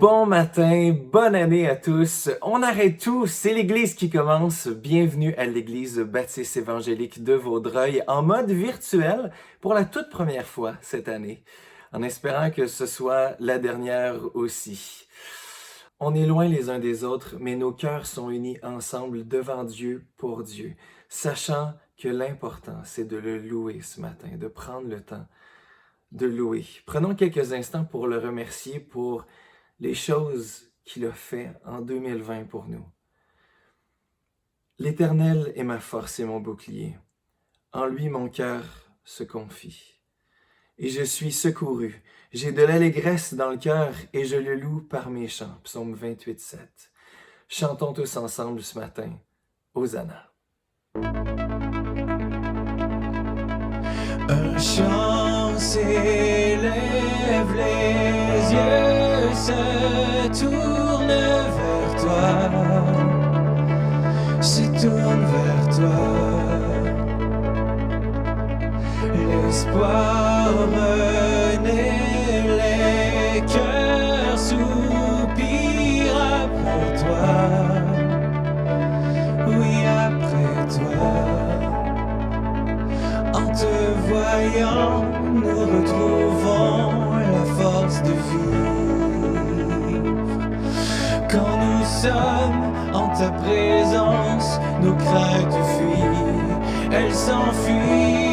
Bon matin, bonne année à tous. On arrête tout, c'est l'Église qui commence. Bienvenue à l'Église baptiste évangélique de Vaudreuil en mode virtuel pour la toute première fois cette année, en espérant que ce soit la dernière aussi. On est loin les uns des autres, mais nos cœurs sont unis ensemble devant Dieu pour Dieu, sachant que l'important, c'est de le louer ce matin, de prendre le temps de louer. Prenons quelques instants pour le remercier pour les choses qu'il a fait en 2020 pour nous. L'Éternel est ma force et mon bouclier. En lui mon cœur se confie. Et je suis secouru. J'ai de l'allégresse dans le cœur et je le loue par mes chants. Psaume 28, 7. Chantons tous ensemble ce matin. Hosanna. Un chant s'élève, les yeux se tournent vers toi, se tournent vers toi. L'espoir renaît, les cœurs soupirent après toi, oui après toi. En te voyant, nous retrouvons la force de vivre. Quand nous sommes en ta présence, nos craintes fuient, elles s'enfuient.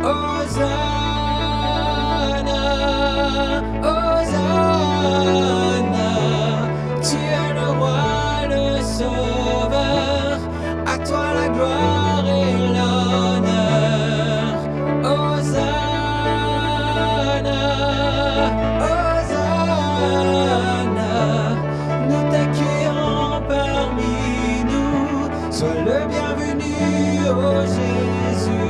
Hosanna, Hosanna, tu es le roi, le sauveur, à toi la gloire et l'honneur. Hosanna, Hosanna, nous t'accueillons parmi nous. Sois le bienvenu, ô Jésus.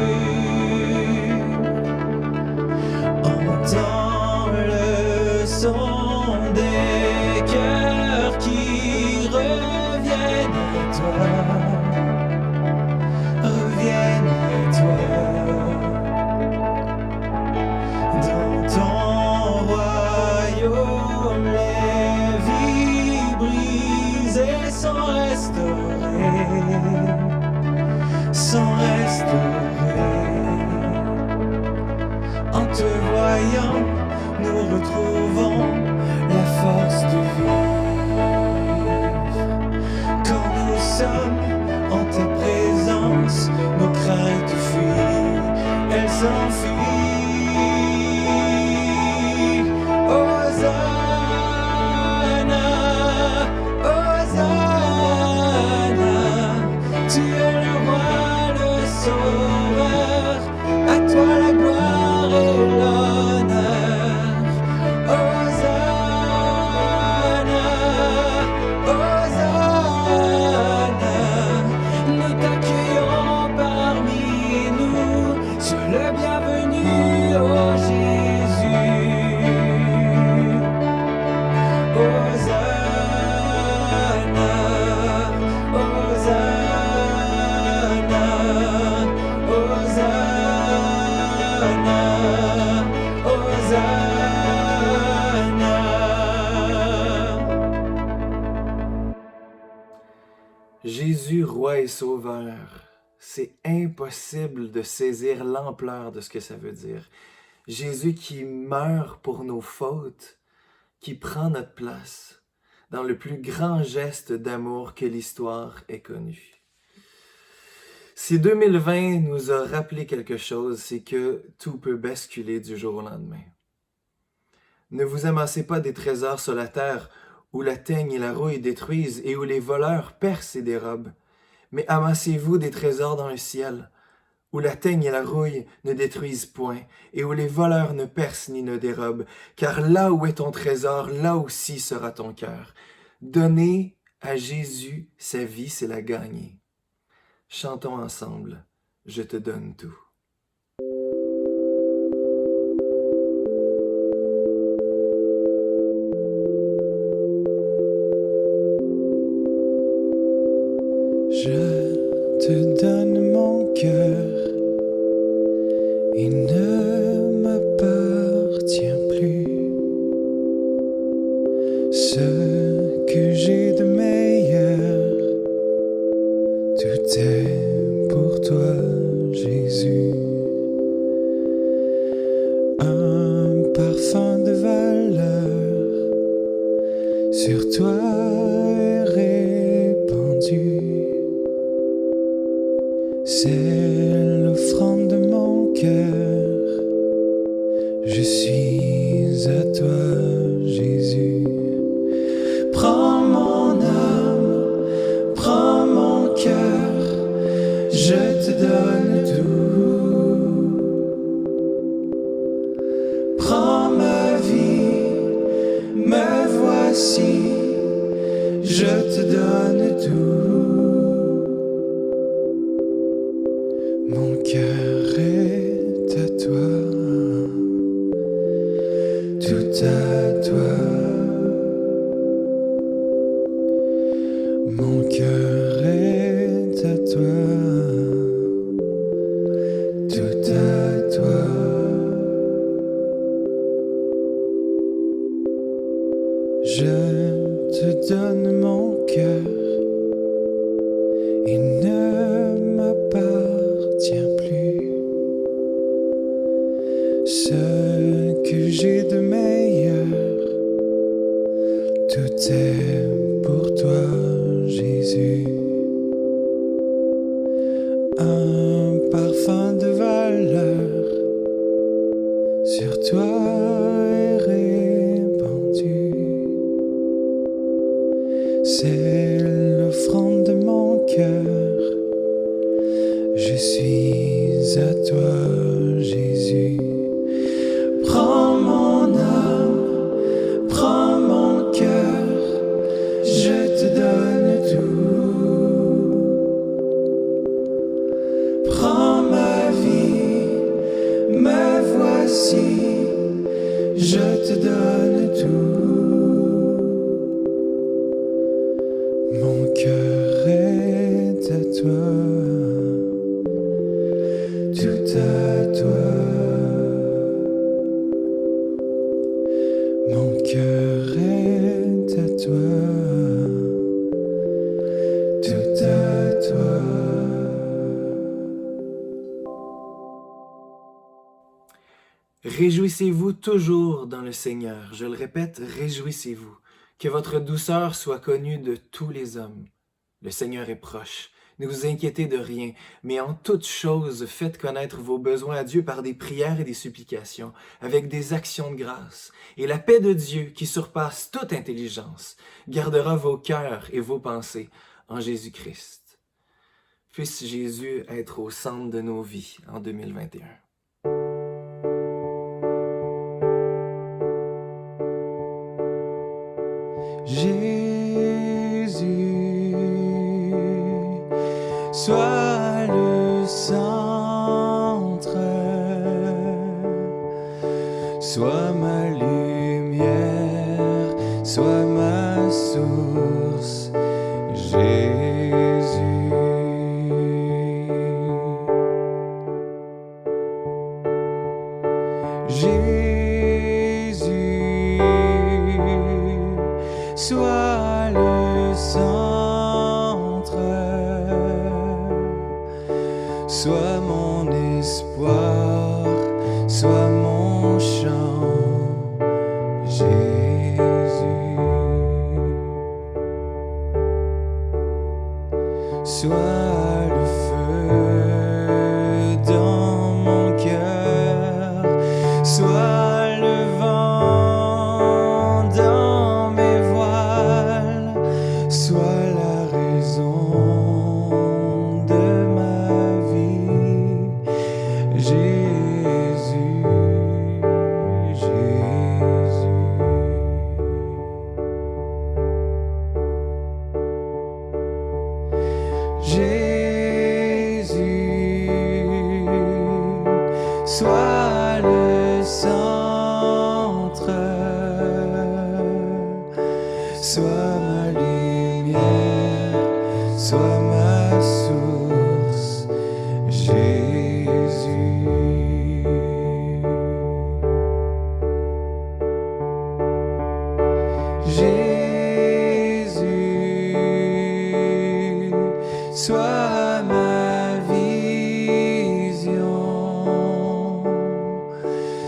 Entends le son des cœurs qui reviennent à toi. Revienne à toi. Dans ton royaume, les vies brisées sont restaurées, sont restaurées. En te voyant, nous retrouvons la force de vivre. Quand nous sommes en ta présence, nos craintes fuient, elles s'enfuient. Hosanna, Hosanna, tu es le roi, le sauveur, à toi la gloire et l'honneur. Hosanna, Hosanna, nous t'accueillons parmi nous. Sois le bienvenu, ô Jésus. Hosanna, Hosanna, Hosanna, Hosanna. Jésus, roi et sauveur, c'est impossible de saisir l'ampleur de ce que ça veut dire. Jésus qui meurt pour nos fautes, qui prend notre place dans le plus grand geste d'amour que l'histoire ait connu. Si 2020 nous a rappelé quelque chose, c'est que tout peut basculer du jour au lendemain. Ne vous amassez pas des trésors sur la terre où la teigne et la rouille détruisent et où les voleurs percent et dérobent, mais amassez-vous des trésors dans le ciel, où la teigne et la rouille ne détruisent point, et où les voleurs ne percent ni ne dérobent, car là où est ton trésor, là aussi sera ton cœur. Donner à Jésus sa vie, c'est la gagner. Chantons ensemble, je te donne tout. Je te donne mon cœur, il ne m'appartient plus. Tout est pour toi, Jésus. Un parfum de valeur sur toi est répandu. C'est l'offrande de mon cœur. Je suis à toi, Jésus. Prends mon âme, prends mon cœur, je te donne tout. Prends ma vie, me voici, je te donne tout. Mon cœur est à toi, tout à toi. Mon cœur est à toi, tout à toi. Je te donne mon cœur, il ne m'appartient plus. Ce que j'ai de meilleur, tout est pour toi, Jésus. Un parfum de valeur sur toi est répandu. C'est l'offrande de mon cœur. Je suis à toi, Jésus. Prends mon âme, prends mon cœur, je te donne tout. Prends ma vie, me voici, je te donne tout. Mon cœur est à toi, tout à toi. Mon cœur est à toi, tout à toi. Réjouissez-vous toujours dans le Seigneur. Je le répète, réjouissez-vous. Que votre douceur soit connue de tous les hommes. Le Seigneur est proche. Ne vous inquiétez de rien, mais en toute chose, faites connaître vos besoins à Dieu par des prières et des supplications, avec des actions de grâce. Et la paix de Dieu, qui surpasse toute intelligence, gardera vos cœurs et vos pensées en Jésus-Christ. Puisse Jésus être au centre de nos vies en 2021. Jésus, sois le centre, sois ma lumière, sois ma source, Jésus. Jésus, sois le centre, sois mon espoir, sois mon chant, Jésus. Sois le feu dans mon cœur, sois le vent dans mes voiles, sois la raison de ma vie, Jésus, Jésus. Jésus, sois le centre, sois ma lumière, sois ma source, Jésus. Jésus, sois ma vision,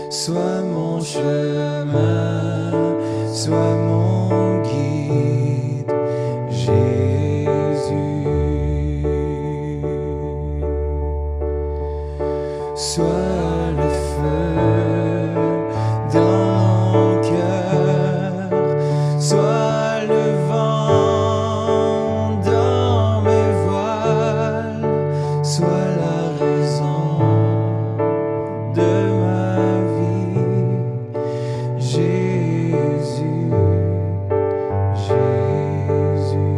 sois mon chemin, sois mon guide, Jésus. Sois le feu dans mon cœur, sois le vent dans mes voiles, sois la raison de ma vie, Jésus, Jésus.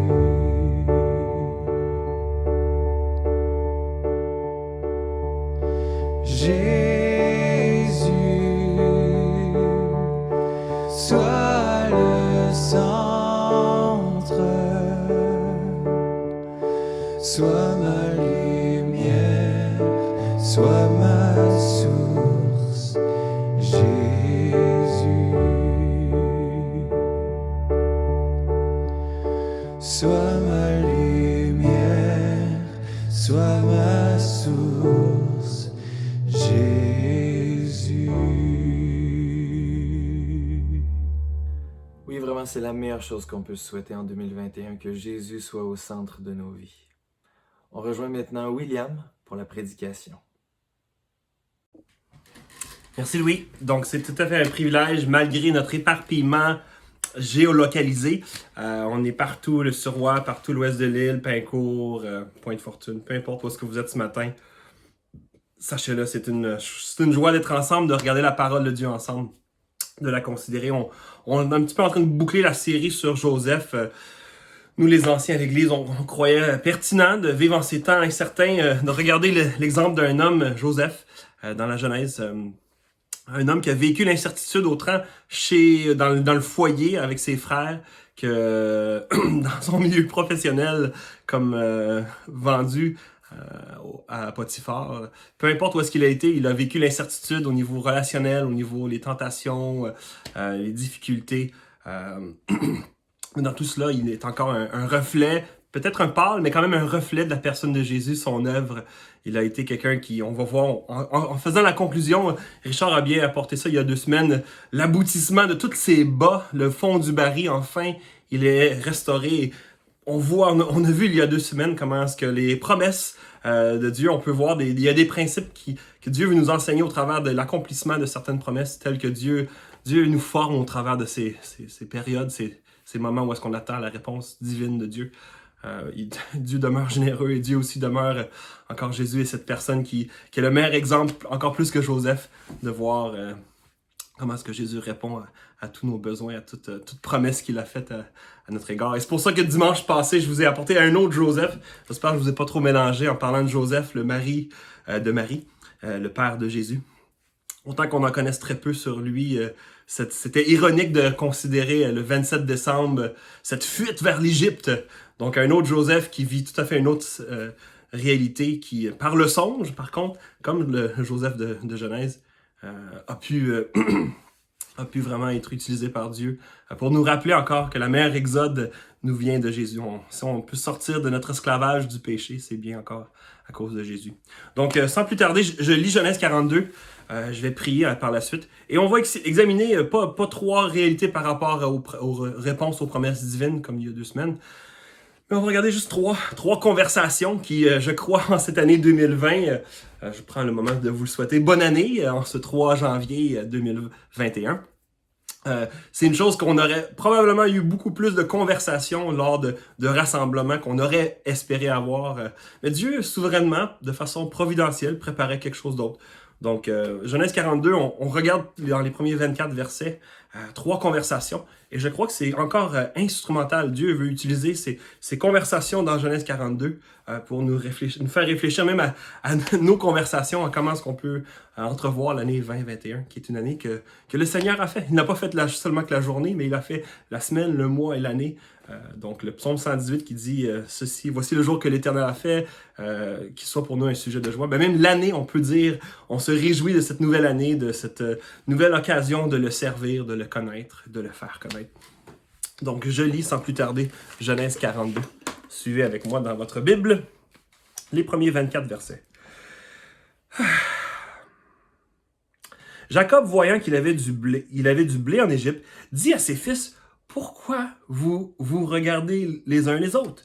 Jésus, sois le centre, sois ma lumière, sois ma source, Jésus. Sois ma lumière, sois ma source, Jésus. Oui, vraiment, c'est la meilleure chose qu'on peut se souhaiter en 2021, que Jésus soit au centre de nos vies. On rejoint maintenant William pour la prédication. Merci Louis. Donc c'est tout à fait un privilège malgré notre éparpillement géolocalisé. On est partout, le Suroît, partout l'ouest de l'île, Pincourt, Pointe-Fortune, peu importe où est-ce que vous êtes ce matin. Sachez-le, c'est une joie d'être ensemble, de regarder la parole de Dieu ensemble, de la considérer. On est un petit peu en train de boucler la série sur Joseph. Nous, les anciens à l'Église, on croyait pertinent de vivre en ces temps incertains, de regarder l'exemple d'un homme, Joseph, dans la Genèse. Un homme qui a vécu l'incertitude autant dans le foyer avec ses frères que dans son milieu professionnel comme vendu à Potiphar. Peu importe où est-ce qu'il a été, il a vécu l'incertitude au niveau relationnel, au niveau des tentations, les difficultés. Dans tout cela, il est encore un reflet, peut-être un pâle, mais quand même un reflet de la personne de Jésus, son œuvre. Il a été quelqu'un qui, on va voir, en faisant la conclusion, Richard a bien apporté ça il y a 2 semaines, l'aboutissement de tous ces bas, le fond du baril, enfin, il est restauré. On a vu il y a 2 semaines comment est-ce que les promesses de Dieu, on peut voir, il y a des principes que Dieu veut nous enseigner au travers de l'accomplissement de certaines promesses, telles que Dieu nous forme au travers de ces périodes, ces moments où est-ce qu'on attend la réponse divine de Dieu. Dieu demeure généreux et Dieu aussi demeure, encore Jésus est cette personne qui est le meilleur exemple, encore plus que Joseph, de voir comment est-ce que Jésus répond à tous nos besoins, à toute promesse qu'il a faite à notre égard. Et c'est pour ça que dimanche passé, je vous ai apporté un autre Joseph. J'espère que je ne vous ai pas trop mélangé en parlant de Joseph, le mari de Marie, le père de Jésus. Autant qu'on en connaisse très peu sur lui, c'était ironique de considérer le 27 décembre cette fuite vers l'Égypte. Donc un autre Joseph qui vit tout à fait une autre réalité qui, par le songe, par contre, comme le Joseph de Genèse, a pu vraiment être utilisé par Dieu pour nous rappeler encore que la meilleure exode nous vient de Jésus. Si on peut sortir de notre esclavage du péché, c'est bien encore à cause de Jésus. Donc, sans plus tarder, je lis Genèse 42. Je vais prier par la suite. Et on va examiner pas 3 réalités par rapport aux réponses aux promesses divines, comme il y a 2 semaines. Mais on va regarder juste 3 conversations qui, je crois, en cette année 2020, je prends le moment de vous le souhaiter bonne année, en ce 3 janvier 2021. C'est une chose qu'on aurait probablement eu beaucoup plus de conversations lors de rassemblements qu'on aurait espéré avoir. Mais Dieu, souverainement, de façon providentielle, préparait quelque chose d'autre. Donc, Genèse 42, on regarde dans les premiers 24 versets 3 conversations. Et je crois que c'est encore instrumental. Dieu veut utiliser ces conversations dans Genèse 42 pour nous faire réfléchir même à nos conversations, à comment est-ce qu'on peut entrevoir l'année 2021, qui est une année que le Seigneur a fait. Il n'a pas fait seulement que la journée, mais il a fait la semaine, le mois et l'année. Donc le psaume 118 qui dit ceci, voici le jour que l'Éternel a fait, qu'il soit pour nous un sujet de joie. Ben, même l'année, on peut dire, on se réjouit de cette nouvelle année, de cette nouvelle occasion de le servir, de le connaître, de le faire connaître. Donc je lis sans plus tarder Genèse 42. Suivez avec moi dans votre Bible. Les premiers 24 versets. Jacob, voyant qu'il avait du blé en Égypte, dit à ses fils, « Pourquoi vous regardez les uns les autres? »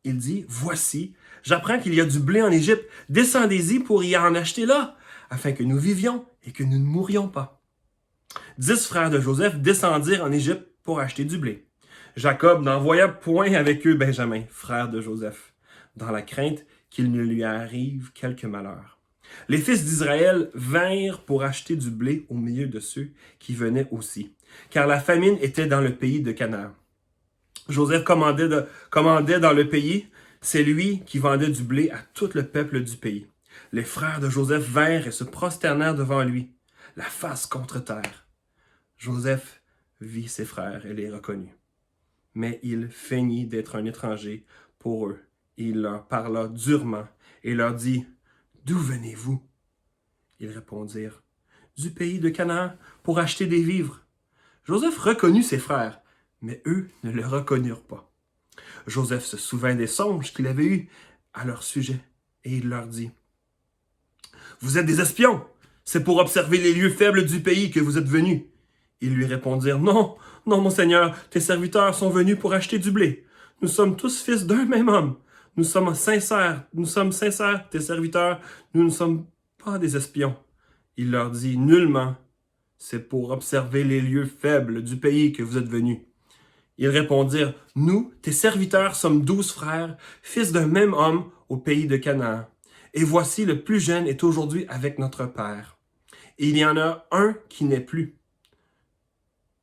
Il dit, « Voici, j'apprends qu'il y a du blé en Égypte. Descendez-y pour y en acheter là, afin que nous vivions et que nous ne mourions pas. » 10 frères de Joseph descendirent en Égypte pour acheter du blé. Jacob n'envoya point avec eux Benjamin, frère de Joseph, dans la crainte qu'il ne lui arrive quelque malheur. Les fils d'Israël vinrent pour acheter du blé au milieu de ceux qui venaient aussi, car la famine était dans le pays de Canaan. Joseph commandait dans le pays, c'est lui qui vendait du blé à tout le peuple du pays. Les frères de Joseph vinrent et se prosternèrent devant lui, la face contre terre. Joseph vit ses frères et les reconnut. Mais il feignit d'être un étranger pour eux. Il leur parla durement et leur dit, « D'où venez-vous? » Ils répondirent, « Du pays de Canaan, pour acheter des vivres. » Joseph reconnut ses frères, mais eux ne le reconnurent pas. Joseph se souvint des songes qu'il avait eus à leur sujet, et il leur dit, « Vous êtes des espions, c'est pour observer les lieux faibles du pays que vous êtes venus. » Ils lui répondirent, « Non, non, mon Seigneur, tes serviteurs sont venus pour acheter du blé. Nous sommes tous fils d'un même homme. Nous sommes sincères, tes serviteurs, nous ne sommes pas des espions. » Il leur dit, « Nullement, c'est pour observer les lieux faibles du pays que vous êtes venus. » Ils répondirent, « Nous, tes serviteurs, sommes 12 frères, fils d'un même homme au pays de Canaan. Et voici, le plus jeune est aujourd'hui avec notre père. Et il y en a un qui n'est plus. »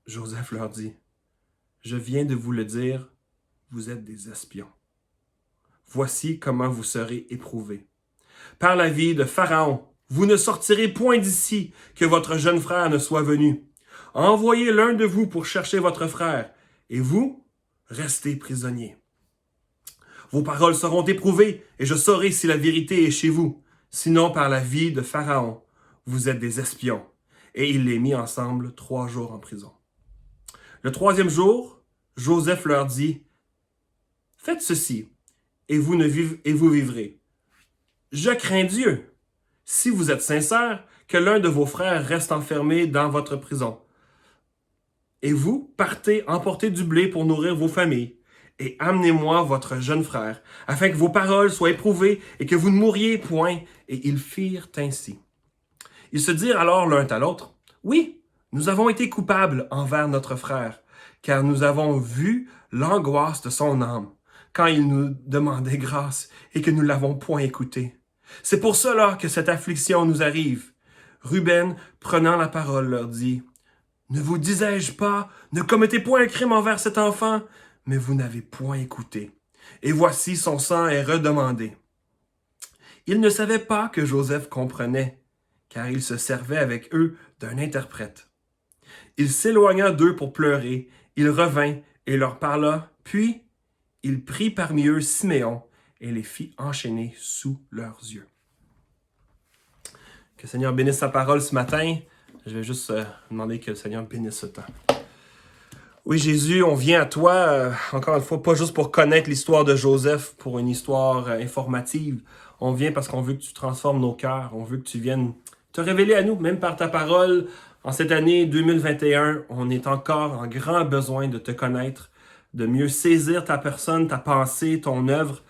Joseph leur dit, « Je viens de vous le dire, vous êtes des espions. Voici comment vous serez éprouvés. Par la vie de Pharaon, vous ne sortirez point d'ici que votre jeune frère ne soit venu. Envoyez l'un de vous pour chercher votre frère, et vous, restez prisonniers. Vos paroles seront éprouvées, et je saurai si la vérité est chez vous. Sinon, par la vie de Pharaon, vous êtes des espions. » Et il les mit ensemble 3 jours en prison. Le 3e jour, Joseph leur dit, « Faites ceci, et vous vivrez. Je crains Dieu. Si vous êtes sincères, que l'un de vos frères reste enfermé dans votre prison. Et vous, partez emporter du blé pour nourrir vos familles, et amenez-moi votre jeune frère, afin que vos paroles soient éprouvées et que vous ne mouriez point. » Et ils firent ainsi. Ils se dirent alors l'un à l'autre, « Oui, nous avons été coupables envers notre frère, car nous avons vu l'angoisse de son âme, quand il nous demandait grâce et que nous ne l'avons point écouté. C'est pour cela que cette affliction nous arrive. » Ruben, prenant la parole, leur dit, « Ne vous disais-je pas, ne commettez point un crime envers cet enfant, mais vous n'avez point écouté. Et voici son sang est redemandé. » Ils ne savaient pas que Joseph comprenait, car il se servait avec eux d'un interprète. Il s'éloigna d'eux pour pleurer, il revint et leur parla, puis il prit parmi eux Siméon et les fit enchaîner sous leurs yeux. Que le Seigneur bénisse sa parole ce matin. Je vais juste demander que le Seigneur bénisse ce temps. Oui, Jésus, on vient à toi, encore une fois, pas juste pour connaître l'histoire de Joseph, pour une histoire informative. On vient parce qu'on veut que tu transformes nos cœurs. On veut que tu viennes te révéler à nous, même par ta parole. En cette année 2021, on est encore en grand besoin de te connaître, de mieux saisir ta personne, ta pensée, ton œuvre,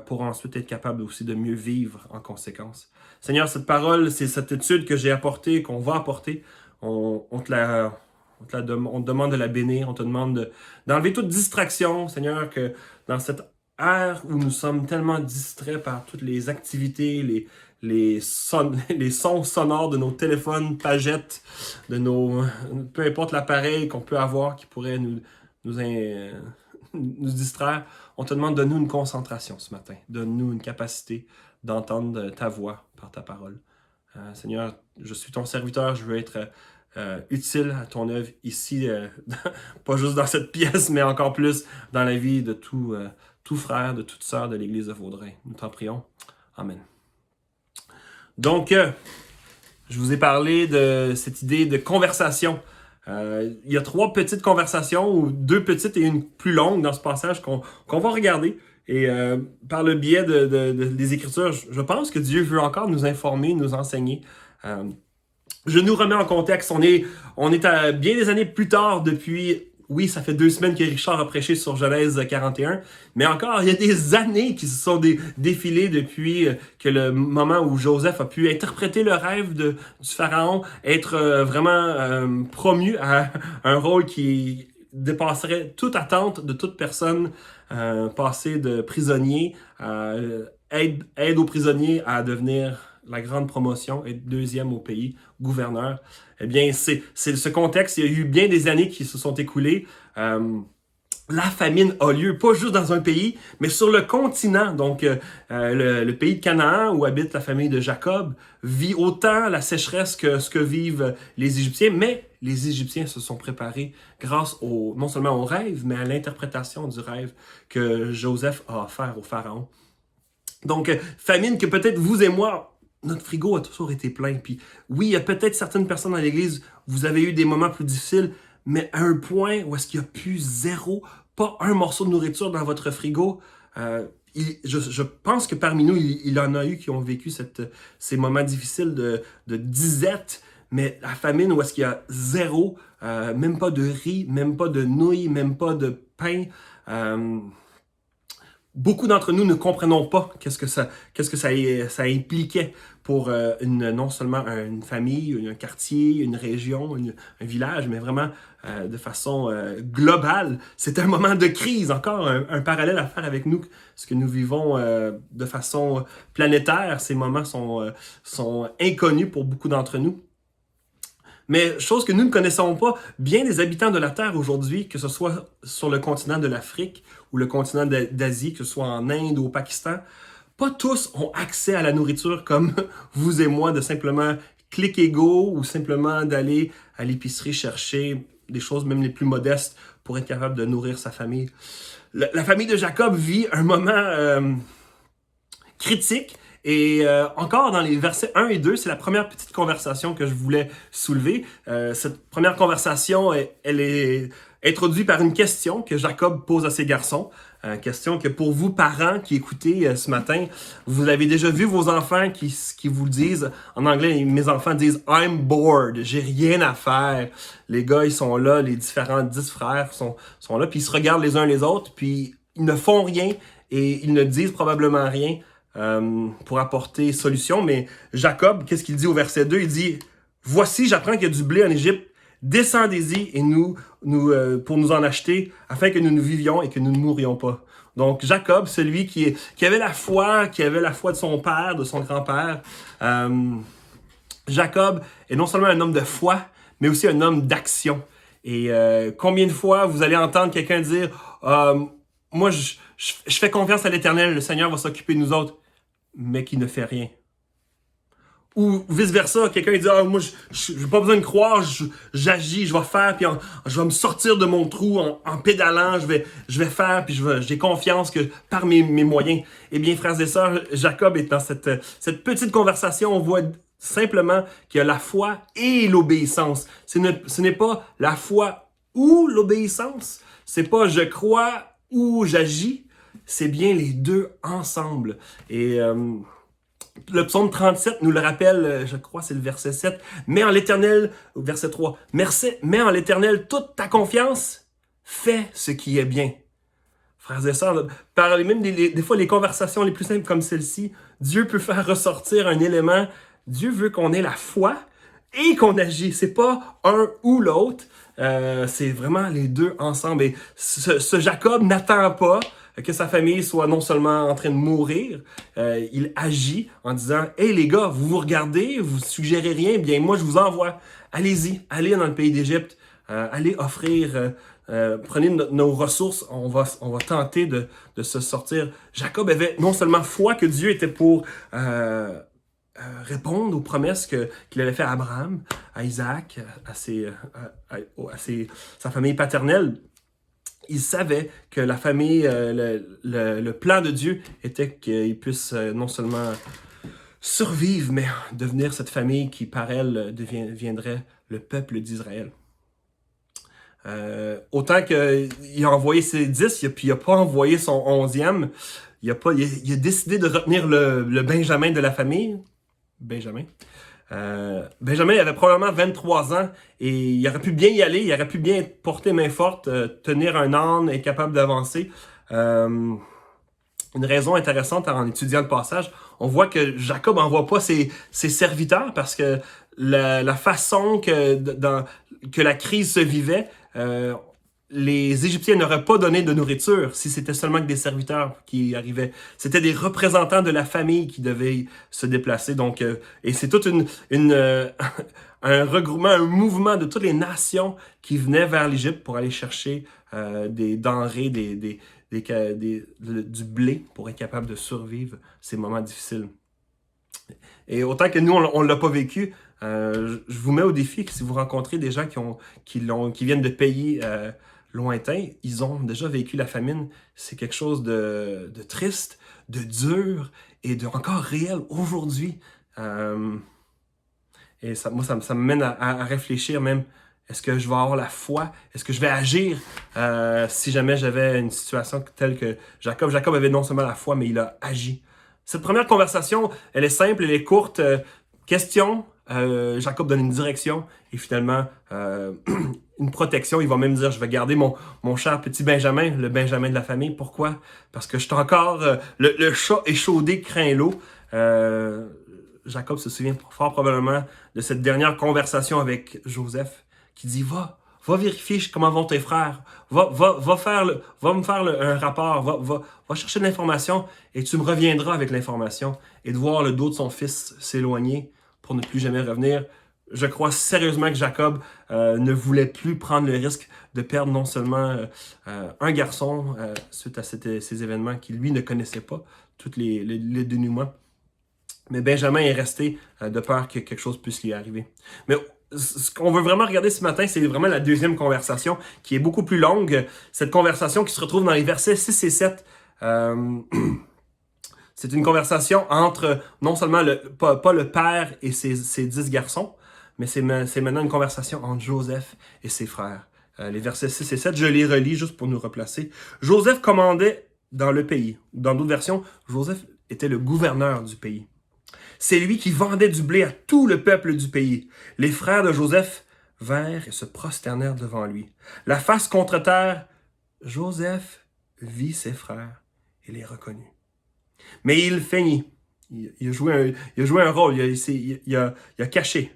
pour ensuite être capable aussi de mieux vivre en conséquence. Seigneur, cette parole, c'est cette étude que j'ai apportée, qu'on va apporter. On te demande de la bénir, on te demande d'enlever toute distraction, Seigneur, que dans cette ère où nous sommes tellement distraits par toutes les activités, les sons sonores de nos téléphones, pagettes, peu importe l'appareil qu'on peut avoir qui pourrait nous distraire, on te demande, donne-nous une concentration ce matin. Donne-nous une capacité d'entendre ta voix par ta parole. Seigneur, je suis ton serviteur, je veux être utile à ton œuvre ici, pas juste dans cette pièce, mais encore plus dans la vie de tout frère, de toute sœur de l'Église de Vaudreuil. Nous t'en prions. Amen. Donc, je vous ai parlé de cette idée de conversation. Il y a 3 petites conversations, ou 2 petites et une plus longue dans ce passage qu'on va regarder. Et par le biais des Écritures, je pense que Dieu veut encore nous informer, nous enseigner. Je nous remets en contexte. On est à bien des années plus tard depuis... Oui, ça fait 2 semaines que Richard a prêché sur Genèse 41, mais encore, il y a des années qui se sont défilées depuis que le moment où Joseph a pu interpréter le rêve du pharaon, être vraiment promu à un rôle qui dépasserait toute attente de toute personne, passer de prisonnier, aide aux prisonniers à devenir la grande promotion, être 2e au pays, gouverneur. Eh bien, c'est ce contexte. Il y a eu bien des années qui se sont écoulées. La famine a lieu, pas juste dans un pays, mais sur le continent. Donc, le pays de Canaan, où habite la famille de Jacob, vit autant la sécheresse que ce que vivent les Égyptiens. Mais les Égyptiens se sont préparés grâce non seulement au rêve, mais à l'interprétation du rêve que Joseph a offert au pharaon. Donc, famine que peut-être vous et moi, notre frigo a toujours été plein. Puis oui, il y a peut-être certaines personnes dans l'Église, vous avez eu des moments plus difficiles, mais à un point où est-ce qu'il n'y a plus zéro, pas un morceau de nourriture dans votre frigo. Je pense que parmi nous, il y en a eu qui ont vécu ces moments difficiles de disette, mais la famine où est-ce qu'il y a zéro, même pas de riz, même pas de nouilles, même pas de pain. Beaucoup d'entre nous ne comprenons pas qu'est-ce que ça impliquait pour non seulement une famille, un quartier, une région, un village, mais vraiment de façon globale. C'est un moment de crise, encore un parallèle à faire avec nous, ce que nous vivons de façon planétaire. Ces moments sont inconnus pour beaucoup d'entre nous. Mais chose que nous ne connaissons pas, bien des habitants de la Terre aujourd'hui, que ce soit sur le continent de l'Afrique ou le continent d'Asie, que ce soit en Inde ou au Pakistan, pas tous ont accès à la nourriture comme vous et moi, de simplement cliquer go ou simplement d'aller à l'épicerie chercher des choses même les plus modestes pour être capable de nourrir sa famille. La famille de Jacob vit un moment critique. Et encore dans les versets 1 et 2, c'est la première petite conversation que je voulais soulever. Cette première conversation, elle est introduite par une question que Jacob pose à ses garçons. Question que pour vous, parents qui écoutez ce matin, vous avez déjà vu vos enfants qui vous le disent. En anglais, mes enfants disent « I'm bored », j'ai rien à faire. Les gars, ils sont là, les différents 10 frères sont là, puis ils se regardent les uns les autres, puis ils ne font rien et ils ne disent probablement rien. Pour apporter solution, mais Jacob, qu'est-ce qu'il dit au verset 2? Il dit, « Voici, j'apprends qu'il y a du blé en Égypte, descendez-y et pour nous en acheter, afin que nous vivions et que nous ne mourions pas. » Donc Jacob, celui qui avait la foi, de son père, de son grand-père, Jacob est non seulement un homme de foi, mais aussi un homme d'action. Et combien de fois vous allez entendre quelqu'un dire, moi, je fais confiance à l'Éternel, le Seigneur va s'occuper de nous autres, mais qui ne fait rien. Ou vice-versa, quelqu'un dit « moi, je n'ai pas besoin de croire, j'agis, je vais faire, puis je vais me sortir de mon trou en pédalant, je vais faire, puis j'ai confiance que par mes moyens. » Eh bien, frères et sœurs, Jacob est dans cette petite conversation, on voit simplement qu'il y a la foi et l'obéissance. Ce n'est pas la foi ou l'obéissance, c'est pas « je crois » ou j'agis, c'est bien les deux ensemble. Et le psaume 37 nous le rappelle, je crois c'est le verset 7, « Mets en l'Éternel », verset 3, « Mets en l'Éternel toute ta confiance, fais ce qui est bien. » Frères et sœurs, par même des fois les conversations les plus simples comme celle-ci, Dieu peut faire ressortir un élément. Dieu veut qu'on ait la foi et qu'on agit. C'est pas un ou l'autre. C'est vraiment les deux ensemble. Et ce Jacob n'attend pas que sa famille soit non seulement en train de mourir, il agit en disant « Hey les gars, vous vous regardez, vous suggérez rien, bien moi je vous envoie. Allez-y, allez dans le pays d'Égypte, allez offrir, prenez nos ressources, on va tenter de se sortir. » Jacob avait non seulement foi que Dieu était pour répondre aux promesses qu'il avait fait à Abraham, à Isaac, à sa famille paternelle. Il savait que la famille, le plan de Dieu était qu'il puisse non seulement survivre, mais devenir cette famille qui, par elle, deviendrait le peuple d'Israël. Autant qu'il a envoyé ses 10, puis il n'a pas envoyé son 11e. Il a décidé de retenir le Benjamin de la famille. Benjamin. Benjamin il avait probablement 23 ans et il aurait pu bien y aller, il aurait pu bien porter main forte, tenir un âne, être capable d'avancer. Une raison intéressante en étudiant le passage, on voit que Jacob n'envoie pas ses serviteurs parce que la façon que la crise se vivait, les Égyptiens n'auraient pas donné de nourriture si c'était seulement que des serviteurs qui arrivaient. C'était des représentants de la famille qui devaient se déplacer. Donc, et c'est toute un regroupement, un mouvement de toutes les nations qui venaient vers l'Égypte pour aller chercher des denrées, du blé pour être capable de survivre ces moments difficiles. Et autant que nous, on l'a pas vécu, je vous mets au défi que si vous rencontrez des gens qui viennent de pays lointains, ils ont déjà vécu la famine. C'est quelque chose de triste, de dur et de encore réel aujourd'hui. Et ça me mène à réfléchir même. Est-ce que je vais avoir la foi? Est-ce que je vais agir si jamais j'avais une situation telle que Jacob? Jacob avait non seulement la foi, mais il a agi. Cette première conversation, elle est simple, elle est courte. Question, Jacob donne une direction et finalement une protection. Il va même dire, je vais garder mon cher petit Benjamin, le Benjamin de la famille. Pourquoi? Parce que je suis encore... le chat échaudé craint l'eau. Jacob se souvient fort probablement de cette dernière conversation avec Joseph qui dit, va vérifier comment vont tes frères, va me faire un rapport, va chercher de l'information et tu me reviendras avec l'information. Et de voir le dos de son fils s'éloigner pour ne plus jamais revenir. Je crois sérieusement que Jacob ne voulait plus prendre le risque de perdre non seulement un garçon suite à ces événements qu'il lui ne connaissait pas, tous les dénouements. Mais Benjamin est resté de peur que quelque chose puisse lui arriver. Mais ce qu'on veut vraiment regarder ce matin, c'est vraiment la deuxième conversation qui est beaucoup plus longue. Cette conversation qui se retrouve dans les versets 6 et 7. C'est une conversation entre non seulement pas le père et ses 10 garçons, mais c'est maintenant une conversation entre Joseph et ses frères. Les versets 6 et 7, je les relis juste pour nous replacer. Joseph commandait dans le pays. Dans d'autres versions, Joseph était le gouverneur du pays. C'est lui qui vendait du blé à tout le peuple du pays. Les frères de Joseph vinrent et se prosternèrent devant lui. La face contre terre, Joseph vit ses frères et les reconnut. Mais il feignit. Il a joué un rôle, il a caché.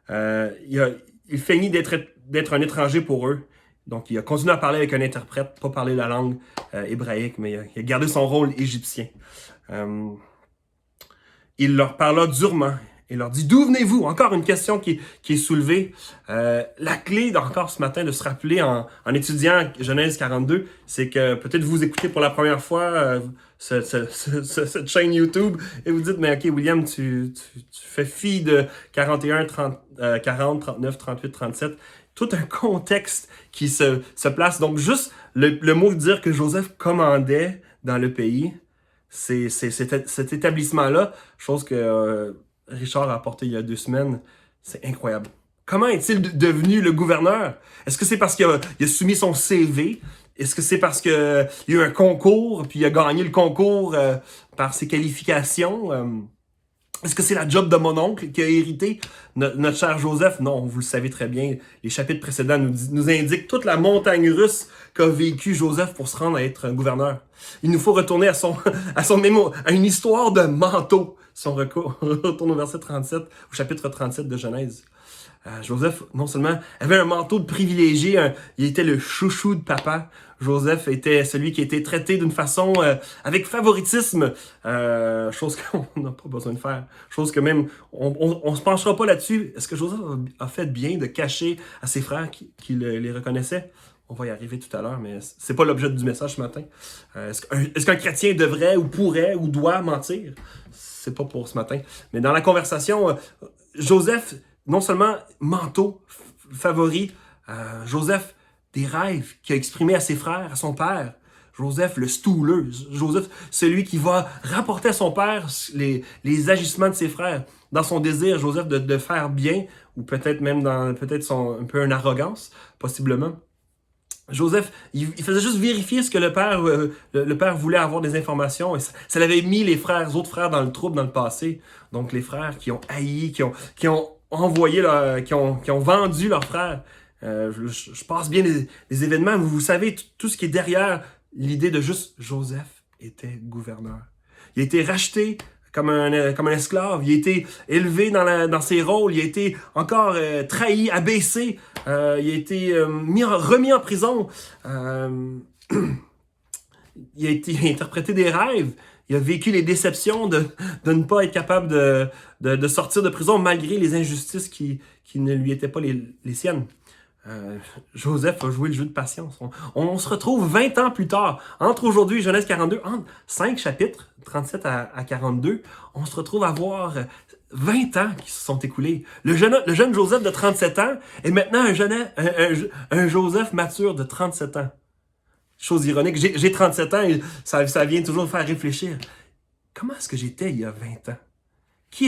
Il feignit d'être un étranger pour eux. Donc, il a continué à parler avec un interprète, pas parler la langue hébraïque, mais il a gardé son rôle égyptien. Il leur parla durement et leur dit « D'où venez-vous? » Encore une question qui est soulevée. La clé encore ce matin de se rappeler en étudiant Genèse 42, c'est que peut-être vous écoutez pour la première fois cette chaîne YouTube et vous dites « Mais ok William, tu fais fi de 41, 40, 39, 38, 37. » Tout un contexte qui se place. Donc juste le mot de dire que Joseph commandait dans le pays, c'est cet établissement-là, chose que Richard a apporté il y a 2 semaines, c'est incroyable. Comment est-il devenu le gouverneur? Est-ce que c'est parce qu'il a soumis son CV? Est-ce que c'est parce qu'il y a eu un concours, puis il a gagné le concours par ses qualifications? Est-ce que c'est la job de mon oncle qui a hérité notre cher Joseph? Non, vous le savez très bien. Les chapitres précédents nous indiquent toute la montagne russe qu'a vécu Joseph pour se rendre à être un gouverneur. Il nous faut retourner à une histoire de manteau. Si on retourne au verset 37, au chapitre 37 de Genèse. Joseph, non seulement avait un manteau de privilégié, il était le chouchou de papa. Joseph était celui qui était traité d'une façon avec favoritisme, chose qu'on n'a pas besoin de faire. Chose que même, on se penchera pas là-dessus. Est-ce que Joseph a fait bien de cacher à ses frères qui les reconnaissaient? On va y arriver tout à l'heure, mais c'est pas l'objet du message ce matin. Est-ce qu'un chrétien devrait ou pourrait ou doit mentir? C'est pas pour ce matin. Mais dans la conversation, Joseph, non seulement manteau favori, Joseph, des rêves qu'il a exprimés à ses frères, à son père. Joseph, le stouleux. Joseph, celui qui va rapporter à son père les agissements de ses frères. Dans son désir, Joseph, de faire bien, ou peut-être même un peu une arrogance, possiblement. Joseph, il faisait juste vérifier ce que le père voulait avoir des informations. Et ça l'avait mis les autres frères dans le trouble dans le passé. Donc les frères qui ont haï, qui ont envoyé, qui ont vendu leurs frères. Je passe bien les événements. Vous savez tout ce qui est derrière l'idée de juste Joseph était gouverneur. Il a été racheté comme un esclave. Il a été élevé dans ses rôles. Il a été encore trahi, abaissé. Il a été remis en prison. Il a interprété des rêves. Il a vécu les déceptions de ne pas être capable de sortir de prison malgré les injustices qui ne lui étaient pas les siennes. Joseph a joué le jeu de patience. On se retrouve 20 ans plus tard, entre aujourd'hui et Genèse 42, entre 5 chapitres, 37 à 42, on se retrouve à voir 20 ans qui se sont écoulés. Le jeune Joseph de 37 ans est maintenant un Joseph mature de 37 ans. Chose ironique, j'ai 37 ans et ça vient toujours me faire réfléchir. Comment est-ce que j'étais il y a 20 ans? Qui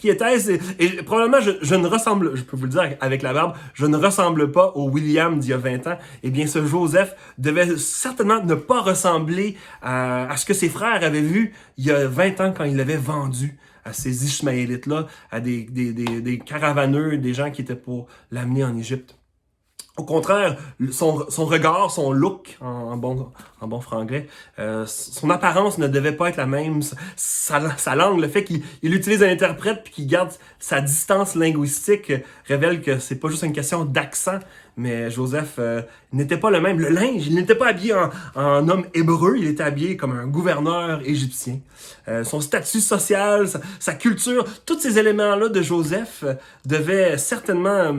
était-ce? Et probablement, je ne ressemble, je peux vous le dire avec la barbe, je ne ressemble pas au William d'il y a 20 ans. Eh bien, ce Joseph devait certainement ne pas ressembler à ce que ses frères avaient vu il y a 20 ans quand il l'avait vendu à ces Ishmaélites-là, à des caravaneux, des gens qui étaient pour l'amener en Égypte. Au contraire, son regard, son look, en bon franglais, son apparence ne devait pas être la même. Sa langue, le fait qu'il utilise un interprète puis qu'il garde sa distance linguistique révèle que c'est pas juste une question d'accent, mais Joseph n'était pas le même. Le linge, il n'était pas habillé en homme hébreu, il était habillé comme un gouverneur égyptien. Son statut social, sa culture, tous ces éléments-là de Joseph devaient certainement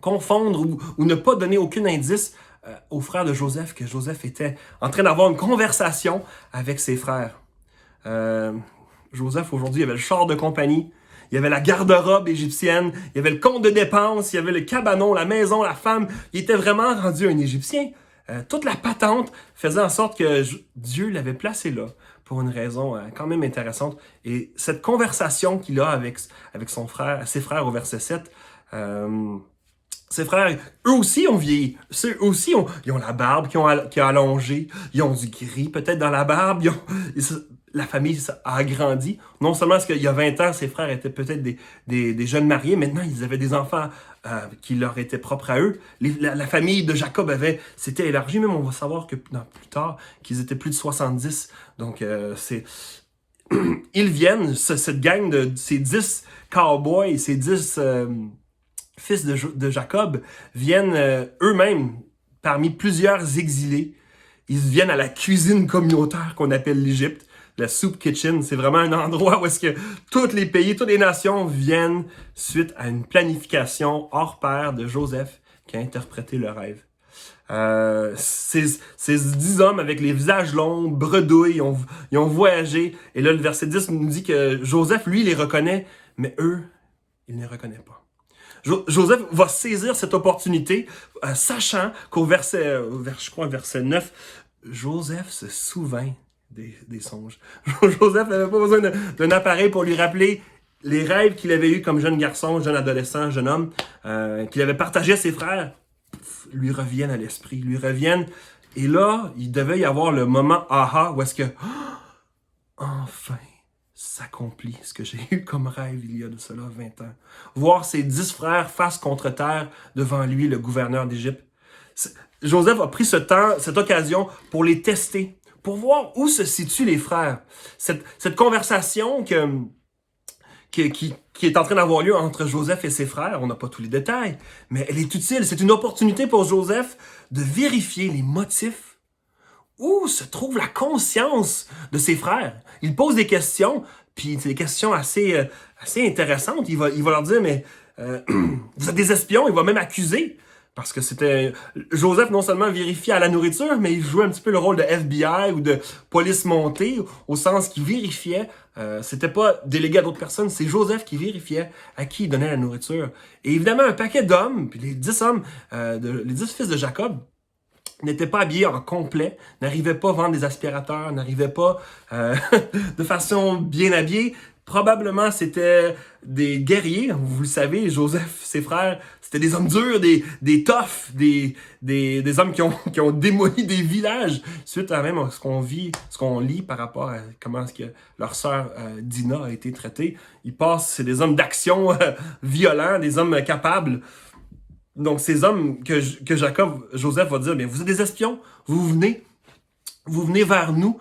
confondre ou ne pas donner aucun indice aux frères de Joseph que Joseph était en train d'avoir une conversation avec ses frères. Joseph, aujourd'hui, il y avait le char de compagnie, il y avait la garde-robe égyptienne, il y avait le compte de dépenses, il y avait le cabanon, la maison, la femme. Il était vraiment rendu un Égyptien. Toute la patente faisait en sorte que Dieu l'avait placé là pour une raison quand même intéressante. Et cette conversation qu'il a avec ses frères au verset 7, ses frères, eux aussi ont vieilli. Eux aussi ils ont la barbe qui a allongé. Ils ont du gris peut-être dans la barbe. La famille a agrandi. Non seulement parce qu'il y a 20 ans, ses frères étaient peut-être des jeunes mariés. Maintenant, ils avaient des enfants qui leur étaient propres à eux. La famille de Jacob s'était élargie. Même on va savoir que plus tard, qu'ils étaient plus de 70. Donc, ils viennent, cette gang de ces 10 cowboys, ces 10... fils de Jacob, viennent eux-mêmes parmi plusieurs exilés. Ils viennent à la cuisine communautaire qu'on appelle l'Égypte, la Soup Kitchen. C'est vraiment un endroit où est-ce que tous les pays, toutes les nations viennent suite à une planification hors pair de Joseph qui a interprété le rêve. Ces 10 hommes avec les visages longs, bredouilles, ils ont voyagé. Et là, le verset 10 nous dit que Joseph, lui, les reconnaît, mais eux, il ne les reconnaît pas. Joseph va saisir cette opportunité, sachant qu'au verset 9, Joseph se souvint des songes. Joseph n'avait pas besoin d'un appareil pour lui rappeler les rêves qu'il avait eus comme jeune garçon, jeune adolescent, jeune homme, qu'il avait partagé à ses frères, lui reviennent à l'esprit, lui reviennent. Et là, il devait y avoir le moment aha où est-ce que enfin s'accomplit ce que j'ai eu comme rêve il y a de cela 20 ans. Voir ses 10 frères face contre terre devant lui, le gouverneur d'Égypte. Joseph a pris cette occasion pour les tester, pour voir où se situent les frères. Cette conversation qui est en train d'avoir lieu entre Joseph et ses frères, on n'a pas tous les détails, mais elle est utile. C'est une opportunité pour Joseph de vérifier les motifs. Où se trouve la conscience de ses frères? Il pose des questions, puis c'est des questions assez intéressantes. Il va leur dire, mais vous êtes des espions. Il va même accuser. Parce que Joseph non seulement vérifiait à la nourriture, mais il jouait un petit peu le rôle de FBI ou de police montée, au sens qu'il vérifiait. C'était pas délégué à d'autres personnes, c'est Joseph qui vérifiait à qui il donnait la nourriture. Et évidemment, un paquet d'hommes, puis les 10 hommes, les 10 fils de Jacob, n'étaient pas habillés en complet, n'arrivaient pas à vendre des aspirateurs, n'arrivaient pas de façon bien habillée, Probablement, c'était des guerriers. Vous le savez, Joseph, ses frères, c'était des hommes durs, des toughs, des hommes qui ont démoli des villages suite à même ce qu'on vit, ce qu'on lit par rapport à comment est-ce que leur sœur Dina a été traitée. Ils passent, c'est des hommes d'action violents, des hommes capables. Donc, ces hommes que Joseph va dire, bien, vous êtes des espions, vous venez vers nous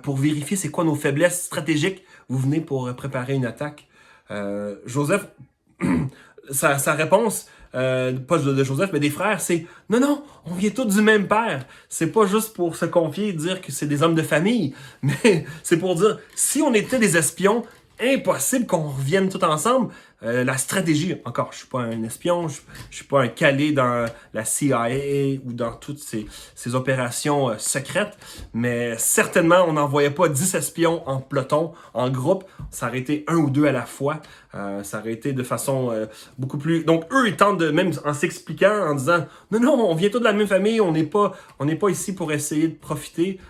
pour vérifier c'est quoi nos faiblesses stratégiques. Vous venez pour préparer une attaque. Joseph, sa réponse, pas de Joseph, mais des frères, c'est « Non, on vient tous du même père. » C'est pas juste pour se confier et dire que c'est des hommes de famille, mais c'est pour dire, si on était des espions, impossible qu'on revienne tous ensemble. La stratégie, encore, je suis pas un espion, je suis pas un calé dans la CIA ou dans toutes ces opérations secrètes, mais certainement, on n'envoyait pas 10 espions en peloton, en groupe, ça aurait été 1 ou 2 à la fois, ça aurait été de façon beaucoup plus... Donc, eux, ils tentent de, même en s'expliquant, en disant, non, on vient tous de la même famille, on n'est pas ici pour essayer de profiter,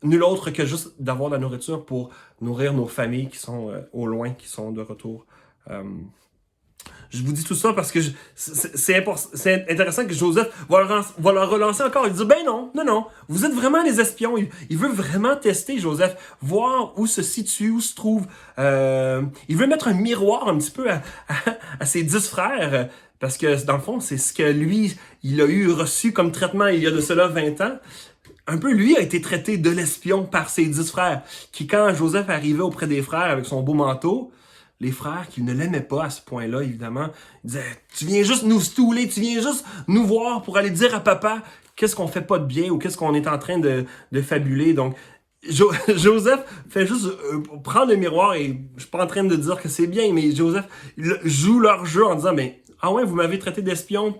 nul autre que juste d'avoir de la nourriture pour nourrir nos familles qui sont au loin, qui sont de retour. Je vous dis tout ça parce que c'est intéressant que Joseph va leur relancer encore. Il dit, ben non, vous êtes vraiment des espions. Il veut vraiment tester, Joseph, voir où se situe, où se trouve. Il veut mettre un miroir un petit peu à ses 10 frères. Parce que, dans le fond, c'est ce que lui, il a eu reçu comme traitement il y a de cela 20 ans. Un peu, lui a été traité de l'espion par ses 10 frères, qui, quand Joseph arrivait auprès des frères avec son beau manteau, les frères qui ne l'aimaient pas à ce point-là, évidemment, ils disaient « Tu viens juste nous stouler, tu viens juste nous voir pour aller dire à papa qu'est-ce qu'on fait pas de bien ou qu'est-ce qu'on est en train de fabuler. » Donc, Joseph fait juste prendre le miroir et je suis pas en train de dire que c'est bien, mais Joseph joue leur jeu en disant « Mais ah ouais, vous m'avez traité d'espion. »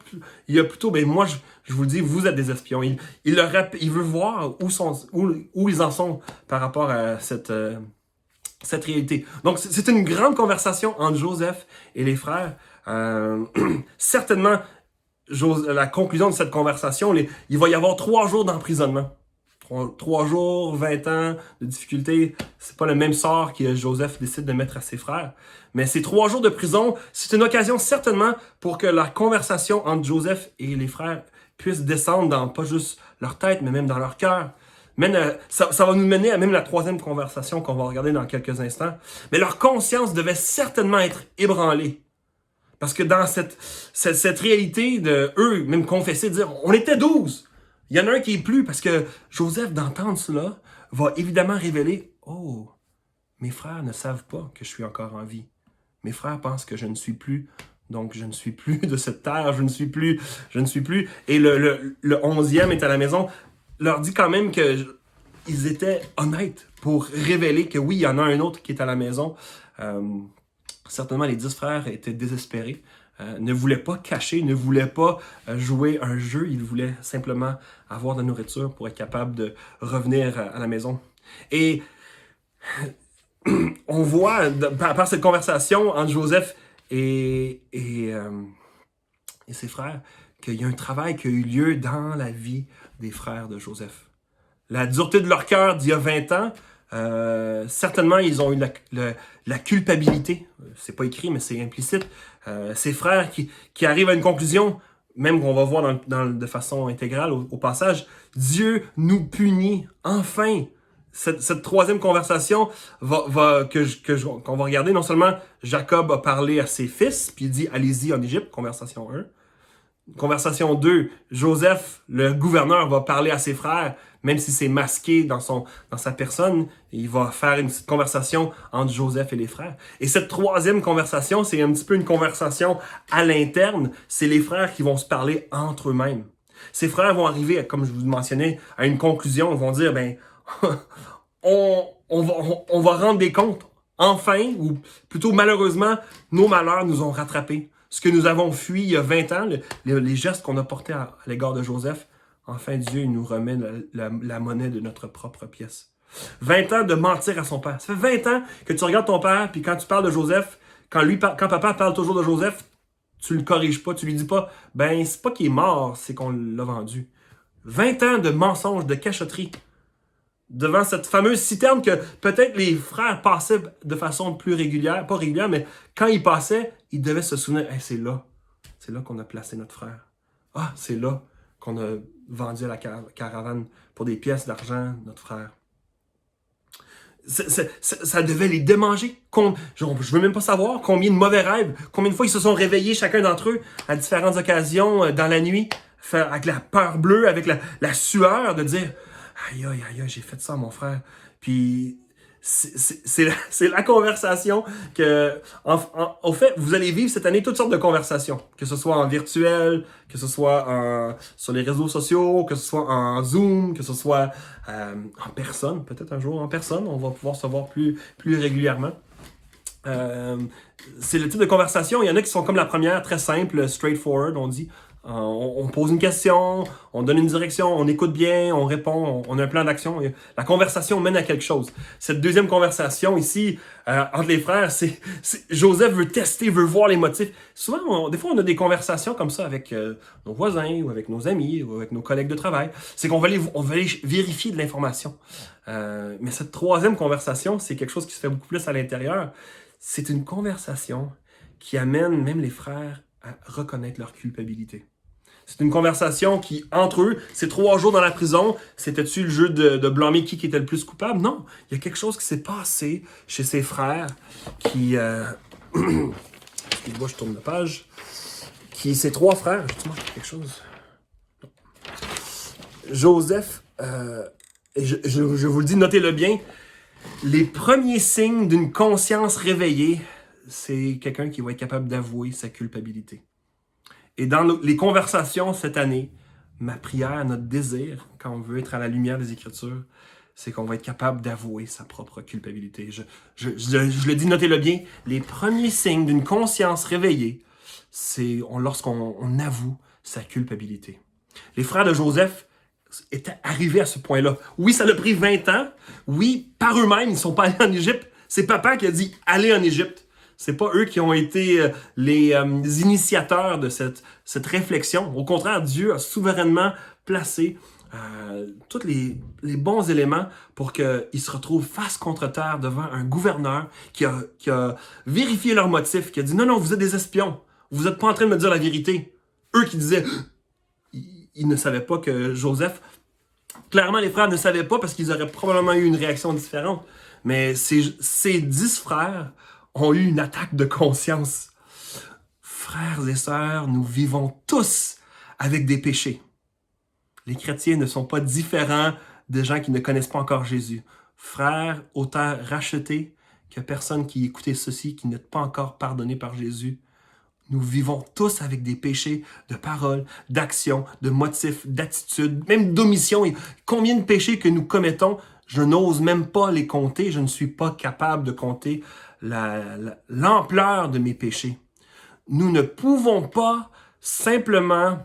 Il y a plutôt « Ben moi, je vous le dis, vous êtes des espions. » Il veut voir où ils en sont par rapport à cette réalité. Donc, c'est une grande conversation entre Joseph et les frères. Certainement, la conclusion de cette conversation, il va y avoir 3 jours d'emprisonnement. 3 jours, 20 ans de difficulté. C'est pas le même sort que Joseph décide de mettre à ses frères. Mais ces 3 jours de prison, c'est une occasion certainement pour que la conversation entre Joseph et les frères puisse descendre dans pas juste leur tête, mais même dans leur cœur. Ça va nous mener à même la 3e conversation qu'on va regarder dans quelques instants. Mais leur conscience devait certainement être ébranlée. Parce que dans cette réalité de eux, même confesser, dire « On était 12 ». Il y en a un qui est plus, parce que Joseph, d'entendre cela, va évidemment révéler « Oh, mes frères ne savent pas que je suis encore en vie. Mes frères pensent que je ne suis plus, donc je ne suis plus de cette terre, je ne suis plus. » Et le 11e est à la maison, leur dit quand même qu'ils étaient honnêtes pour révéler que oui, il y en a un autre qui est à la maison. Certainement, les 10 frères étaient désespérés. Ne voulait pas cacher, ne voulait pas jouer un jeu, il voulait simplement avoir de la nourriture pour être capable de revenir à la maison. Et on voit par cette conversation entre Joseph et ses frères qu'il y a un travail qui a eu lieu dans la vie des frères de Joseph. La dureté de leur cœur d'il y a 20 ans, certainement ils ont eu la culpabilité, c'est pas écrit mais c'est implicite, ces frères qui arrivent à une conclusion, même qu'on va voir de façon intégrale au passage, Dieu nous punit, enfin. Cette 3e conversation qu'on va regarder, non seulement Jacob a parlé à ses fils, puis il dit allez-y en Égypte, conversation 1. Conversation 2, Joseph, le gouverneur, va parler à ses frères, même si c'est masqué dans sa personne, il va faire une petite conversation entre Joseph et les frères. Et cette 3e conversation, c'est un petit peu une conversation à l'interne, c'est les frères qui vont se parler entre eux-mêmes. Ces frères vont arriver, comme je vous mentionnais, à une conclusion, ils vont dire, ben, on va rendre des comptes. Enfin, ou plutôt malheureusement, nos malheurs nous ont rattrapés. Ce que nous avons fui il y a 20 ans, les gestes qu'on a portés à l'égard de Joseph, enfin Dieu nous remet la monnaie de notre propre pièce. 20 ans de mentir à son père. Ça fait 20 ans que tu regardes ton père, puis quand tu parles de Joseph, quand papa parle toujours de Joseph, tu le corriges pas, tu lui dis pas, ben c'est pas qu'il est mort, c'est qu'on l'a vendu. 20 ans de mensonges, de cachotterie. devant cette fameuse citerne que peut-être les frères passaient de façon plus régulière, pas régulière, mais quand ils passaient, ils devaient se souvenir, hey, c'est là qu'on a placé notre frère. Ah, c'est là qu'on a vendu à la caravane pour des pièces d'argent, notre frère. Ça devait les démanger. Je veux même pas savoir combien de mauvais rêves, combien de fois ils se sont réveillés chacun d'entre eux à différentes occasions dans la nuit, avec la peur bleue, avec la sueur de dire aïe, aïe, aïe, j'ai fait ça à mon frère. Puis c'est la conversation que, au fait, vous allez vivre cette année toutes sortes de conversations, que ce soit en virtuel, que ce soit sur les réseaux sociaux, que ce soit en Zoom, que ce soit en personne, peut-être un jour en personne, on va pouvoir se voir plus régulièrement. C'est le type de conversation, il y en a qui sont comme la première, très simple, straightforward, on dit. On pose une question, on donne une direction, on écoute bien, on répond, on a un plan d'action. La conversation mène à quelque chose. Cette deuxième conversation ici, entre les frères, c'est Joseph veut tester, veut voir les motifs. Souvent, des fois, on a des conversations comme ça avec nos voisins ou avec nos amis ou avec nos collègues de travail. C'est qu'on va aller vérifier de l'information. Mais cette troisième conversation, c'est quelque chose qui se fait beaucoup plus à l'intérieur. C'est une conversation qui amène même les frères à reconnaître leur culpabilité. C'est une conversation qui, entre eux, c'est 3 jours dans la prison. C'était-tu le jeu de blâmer qui était le plus coupable? Non. Il y a quelque chose qui s'est passé chez ses frères qui... Excuse-moi, je tourne la page. Ces 3 frères... J'ai-tu manqué quelque chose? Non. Joseph, et je vous le dis, notez-le bien, les premiers signes d'une conscience réveillée, c'est quelqu'un qui va être capable d'avouer sa culpabilité. Et dans les conversations cette année, ma prière, notre désir, quand on veut être à la lumière des Écritures, c'est qu'on va être capable d'avouer sa propre culpabilité. Je le dis, notez-le bien, les premiers signes d'une conscience réveillée, c'est lorsqu'on avoue sa culpabilité. Les frères de Joseph étaient arrivés à ce point-là. Oui, ça a pris 20 ans. Oui, par eux-mêmes, ils ne sont pas allés en Égypte. C'est papa qui a dit « allez en Égypte ». C'est pas eux qui ont été les initiateurs de cette réflexion. Au contraire, Dieu a souverainement placé tous les bons éléments pour qu'ils se retrouvent face contre terre devant un gouverneur qui a vérifié leurs motifs, qui a dit « Non, vous êtes des espions. Vous n'êtes pas en train de me dire la vérité. » Eux qui disaient « Ils ne savaient pas que Joseph... » Clairement, les frères ne savaient pas parce qu'ils auraient probablement eu une réaction différente. Mais ces 10 frères ont eu une attaque de conscience. Frères et sœurs, nous vivons tous avec des péchés. Les chrétiens ne sont pas différents des gens qui ne connaissent pas encore Jésus. Frères, auteurs rachetés, que personne qui écoutait ceci, qui n'est pas encore pardonné par Jésus, nous vivons tous avec des péchés de parole, d'action, de motifs, d'attitude, même d'omission. Combien de péchés que nous commettons, je n'ose même pas les compter, je ne suis pas capable de compter l'ampleur de mes péchés. Nous ne pouvons pas simplement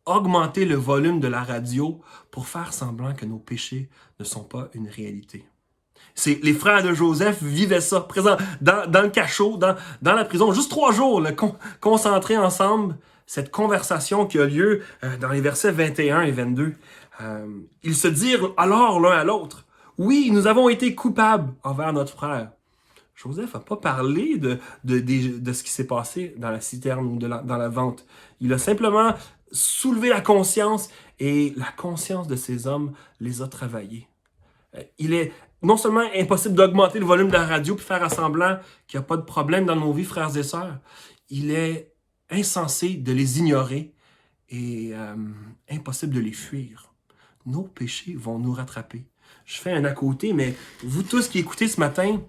augmenter le volume de la radio pour faire semblant que nos péchés ne sont pas une réalité. Les frères de Joseph vivaient ça, présent dans le cachot, dans la prison, juste 3 jours, concentrés ensemble, cette conversation qui a lieu dans les versets 21 et 22. Ils se dirent alors l'un à l'autre, « Oui, nous avons été coupables envers notre frère. » Joseph n'a pas parlé de ce qui s'est passé dans la citerne ou dans la vente. Il a simplement soulevé la conscience et la conscience de ces hommes les a travaillés. Il est non seulement impossible d'augmenter le volume de la radio puis faire semblant qu'il n'y a pas de problème dans nos vies, frères et sœurs. Il est insensé de les ignorer et impossible de les fuir. Nos péchés vont nous rattraper. Je fais un à côté, mais vous tous qui écoutez ce matin,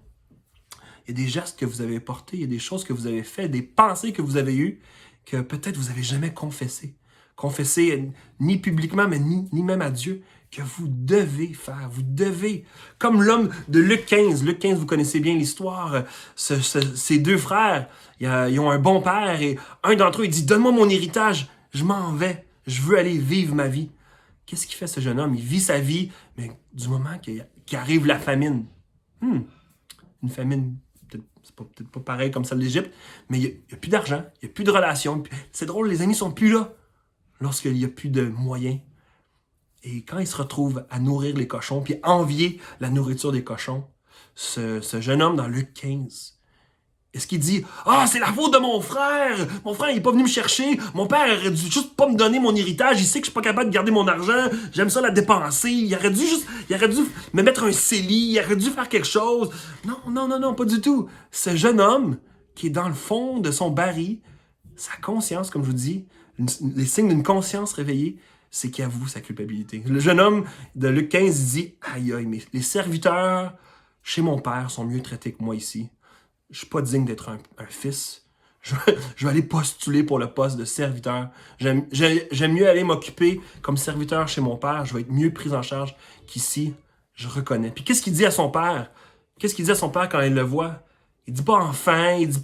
il y a des gestes que vous avez portés, il y a des choses que vous avez faites, des pensées que vous avez eues, que peut-être vous n'avez jamais confessées. Confessées ni publiquement, mais ni même à Dieu, que vous devez faire. Vous devez. Comme l'homme de Luc 15. Luc 15, vous connaissez bien l'histoire. Ces 2 frères, ils ont un bon père et un d'entre eux, il dit « Donne-moi mon héritage, je m'en vais, je veux aller vivre ma vie. » Qu'est-ce qu'il fait ce jeune homme? Il vit sa vie, mais du moment qu'arrive la famine. Une famine, c'est peut-être pas pareil comme celle d'Égypte, mais il n'y a plus d'argent, il n'y a plus de relations. C'est drôle, les amis ne sont plus là lorsqu'il n'y a plus de moyens. Et quand il se retrouve à nourrir les cochons, puis à envier la nourriture des cochons, ce jeune homme dans Luc 15, est-ce qu'il dit « Ah, c'est la faute de mon frère! Mon frère, il est pas venu me chercher. Mon père aurait dû juste pas me donner mon héritage. Il sait que je suis pas capable de garder mon argent. J'aime ça la dépenser. Il aurait dû me mettre un CELI. Il aurait dû faire quelque chose. » Non, non, non, non, pas du tout. Ce jeune homme qui est dans le fond de son baril, sa conscience, comme je vous dis, les signes d'une conscience réveillée, c'est qu'il avoue sa culpabilité. Le jeune homme de Luc 15, il dit « Aïe, aïe, mais les serviteurs chez mon père sont mieux traités que moi ici. Je suis pas digne d'être un fils. Je vais aller postuler pour le poste de serviteur. J'aime mieux aller m'occuper comme serviteur chez mon père. Je vais être mieux pris en charge qu'ici. Je reconnais. » Puis qu'est-ce qu'il dit à son père? Qu'est-ce qu'il dit à son père quand il le voit? Il dit pas enfin, il dit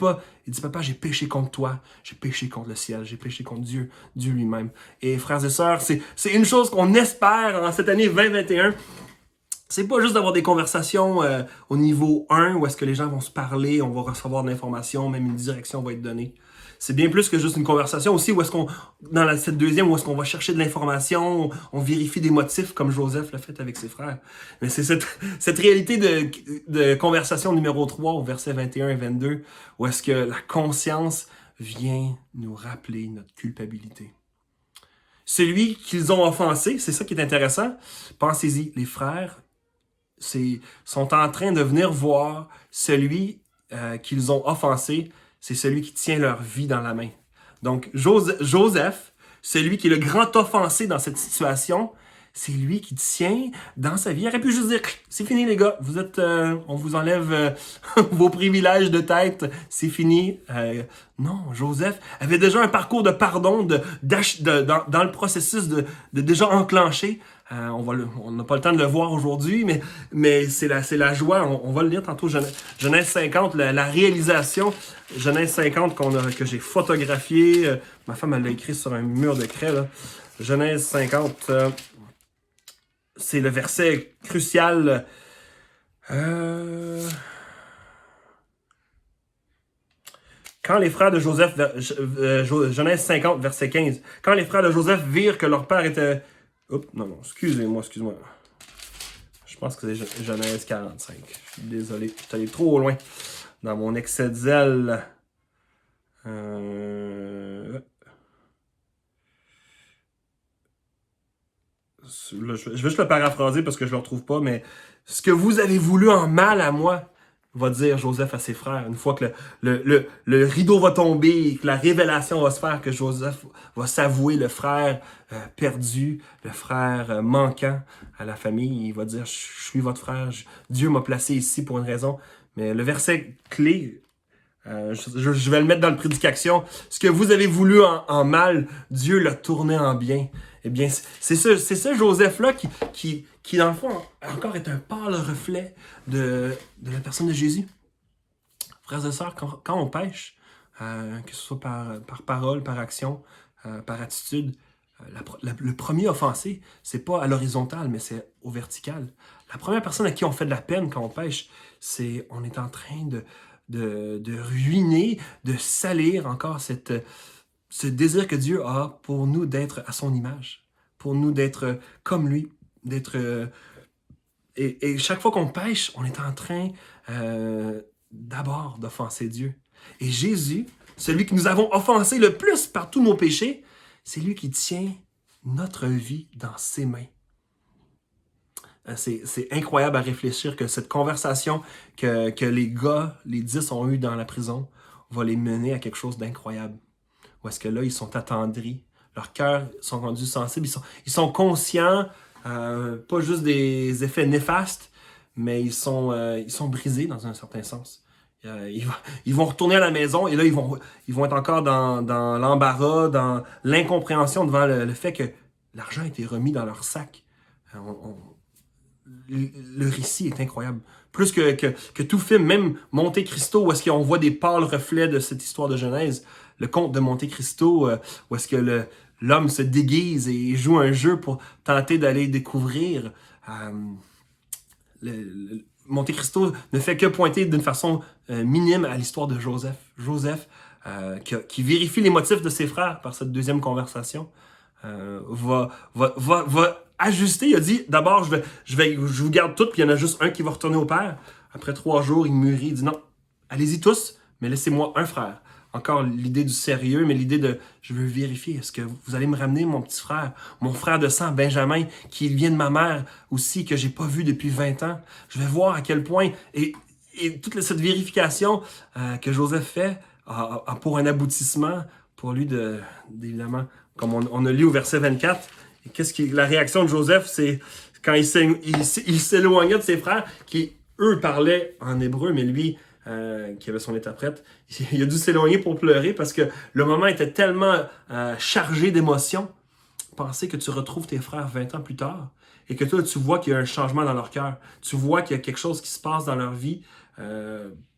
papa, j'ai péché contre toi, j'ai péché contre le ciel, j'ai péché contre Dieu lui-même. Et frères et sœurs, c'est une chose qu'on espère en cette année 2021. C'est pas juste d'avoir des conversations au niveau 1 où est-ce que les gens vont se parler, on va recevoir de l'information, même une direction va être donnée. C'est bien plus que juste une conversation aussi où est-ce qu'on, dans cette deuxième, où est-ce qu'on va chercher de l'information, on vérifie des motifs comme Joseph l'a fait avec ses frères. Mais c'est cette réalité de conversation numéro 3 au verset 21 et 22 où est-ce que la conscience vient nous rappeler notre culpabilité. Celui qu'ils ont offensé, c'est ça qui est intéressant. Pensez-y, les frères sont en train de venir voir celui qu'ils ont offensé, c'est celui qui tient leur vie dans la main. Donc, Joseph, celui qui est le grand offensé dans cette situation, c'est lui qui tient dans sa vie. Il aurait pu juste dire, c'est fini les gars, on vous enlève vos privilèges de tête, c'est fini. Non, Joseph avait déjà un parcours de pardon dans le processus de déjà enclenché. On n'a pas le temps de le voir aujourd'hui, mais c'est la joie. On va le lire tantôt, Genèse 50, la réalisation. Genèse 50 que j'ai photographié. Ma femme, elle l'a écrit sur un mur de craie. Là. Genèse 50, c'est le verset crucial. Quand les frères de Joseph, Genèse 50, verset 15, quand les frères de Joseph virent que leur père était... Oups, non, excusez-moi. Je pense que c'est Genèse 45. Je suis désolé, je suis allé trop au loin dans mon excès de zèle. Là, je vais juste le paraphraser parce que je le retrouve pas, mais ce que vous avez voulu en mal à moi, va dire Joseph à ses frères, une fois que le rideau va tomber et que la révélation va se faire, que Joseph va s'avouer le frère perdu, le frère manquant à la famille. Il va dire, je suis votre frère, Dieu m'a placé ici pour une raison. Mais le verset clé, je vais le mettre dans le prédication, ce que vous avez voulu en mal, Dieu l'a tourné en bien. Eh bien, c'est ce Joseph-là qui, dans le fond, encore est un pâle reflet de la personne de Jésus. Frères et sœurs, quand on pêche, que ce soit par parole, par action, par attitude, le premier offensé, c'est pas à l'horizontale, mais c'est au vertical. La première personne à qui on fait de la peine quand on pêche, on est en train de ruiner, de salir encore ce désir que Dieu a pour nous d'être à son image, pour nous d'être comme lui, et chaque fois qu'on pêche, on est en train d'abord d'offenser Dieu. Et Jésus, celui que nous avons offensé le plus par tous nos péchés, c'est lui qui tient notre vie dans ses mains. C'est incroyable à réfléchir que cette conversation que les gars, les 10 ont eue dans la prison, va les mener à quelque chose d'incroyable. Où est-ce que là, ils sont attendris, leurs cœurs sont rendus sensibles, ils sont conscients, pas juste des effets néfastes, mais ils sont brisés dans un certain sens. Ils vont retourner à la maison et là, ils vont être encore dans l'embarras, dans l'incompréhension devant le fait que l'argent a été remis dans leur sac. Le récit est incroyable. Plus que tout film, même Monte Cristo, où est-ce qu'on voit des pâles reflets de cette histoire de Genèse, le conte de Monte Cristo, où est-ce que l'homme se déguise et joue un jeu pour tenter d'aller découvrir. Monte Cristo ne fait que pointer d'une façon minime à l'histoire de Joseph. Joseph, qui vérifie les motifs de ses frères par cette deuxième conversation, va ajusté. Il a dit, d'abord, je vous garde toutes, puis il y en a juste un qui va retourner au Père. Après 3 jours, il mûrit, il dit non, allez-y tous, mais laissez-moi un frère. Encore l'idée du sérieux, mais l'idée de, je veux vérifier, est-ce que vous allez me ramener mon petit frère, mon frère de sang, Benjamin, qui vient de ma mère aussi, que j'ai pas vu depuis 20 ans. Je vais voir à quel point, et toute cette vérification que Joseph fait a pour un aboutissement, pour lui, évidemment, comme on a lu au verset 24, et la réaction de Joseph, c'est quand il s'éloignait de ses frères, qui, eux, parlaient en hébreu, mais lui, qui avait son interprète, il a dû s'éloigner pour pleurer parce que le moment était tellement chargé d'émotions. Pensez que tu retrouves tes frères 20 ans plus tard et que toi, tu vois qu'il y a un changement dans leur cœur. Tu vois qu'il y a quelque chose qui se passe dans leur vie